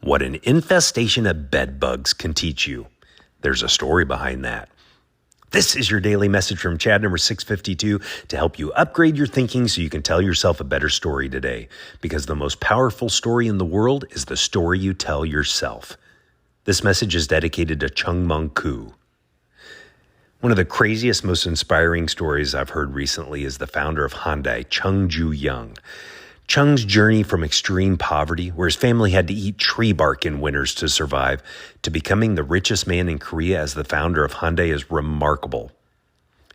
What an infestation of bedbugs can teach you. There's a story behind that. This is your daily message from Chad number 652 to help you upgrade your thinking so you can tell yourself a better story today. Because the most powerful story in the world is the story you tell yourself. This message is dedicated to Chung Mung Koo. One of the craziest, most inspiring stories I've heard recently is the founder of Hyundai, Chung Ju-young. Chung's journey from extreme poverty, where his family had to eat tree bark in winters to survive, to becoming the richest man in Korea as the founder of Hyundai is remarkable.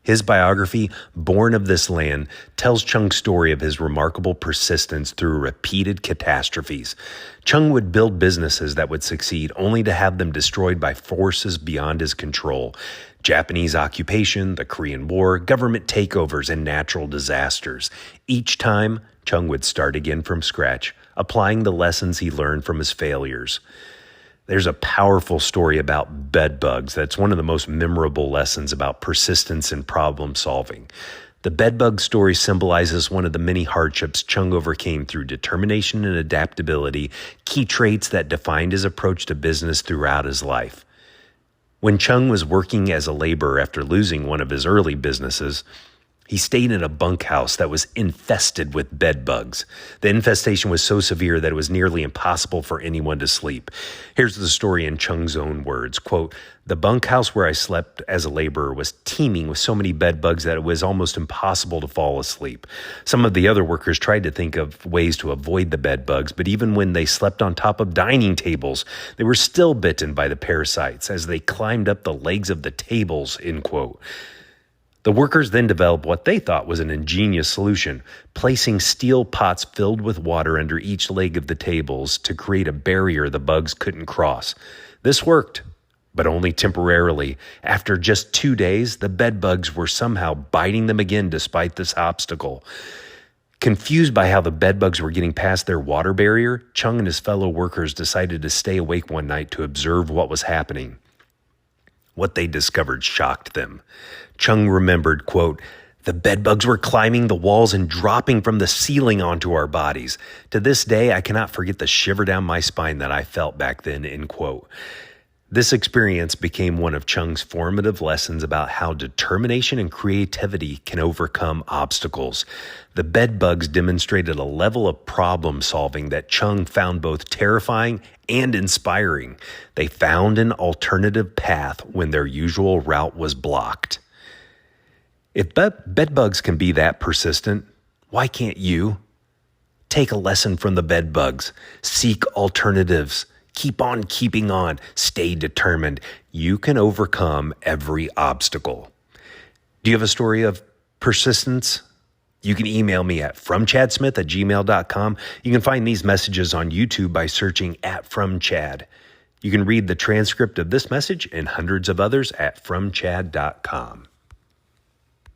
His biography, Born of This Land, tells Chung's story of his remarkable persistence through repeated catastrophes. Chung would build businesses that would succeed only to have them destroyed by forces beyond his control. Japanese occupation, the Korean War, government takeovers, and natural disasters. Each time, Chung would start again from scratch, applying the lessons he learned from his failures. There's a powerful story about bedbugs that's one of the most memorable lessons about persistence and problem solving. The bedbug story symbolizes one of the many hardships Chung overcame through determination and adaptability, key traits that defined his approach to business throughout his life. When Chung was working as a laborer after losing one of his early businesses, he stayed in a bunkhouse that was infested with bedbugs. The infestation was so severe that it was nearly impossible for anyone to sleep. Here's the story in Chung's own words, quote, "The bunkhouse where I slept as a laborer was teeming with so many bedbugs that it was almost impossible to fall asleep. Some of the other workers tried to think of ways to avoid the bedbugs, but even when they slept on top of dining tables, they were still bitten by the parasites as they climbed up the legs of the tables," end quote. The workers then developed what they thought was an ingenious solution, placing steel pots filled with water under each leg of the tables to create a barrier the bugs couldn't cross. This worked, but only temporarily. After just 2 days, the bedbugs were somehow biting them again despite this obstacle. Confused by how the bedbugs were getting past their water barrier, Chung and his fellow workers decided to stay awake one night to observe what was happening. What they discovered shocked them. Chung remembered, quote, "The bedbugs were climbing the walls and dropping from the ceiling onto our bodies. To this day, I cannot forget the shiver down my spine that I felt back then," end quote. This experience became one of Chung's formative lessons about how determination and creativity can overcome obstacles. The bedbugs demonstrated a level of problem solving that Chung found both terrifying and inspiring. They found an alternative path when their usual route was blocked. If bedbugs can be that persistent, why can't you? Take a lesson from the bedbugs. Seek alternatives. Keep on keeping on. Stay determined. You can overcome every obstacle. Do you have a story of persistence? You can email me at fromchadsmith@gmail.com. You can find these messages on YouTube by searching @FromChad. You can read the transcript of this message and hundreds of others at fromchad.com.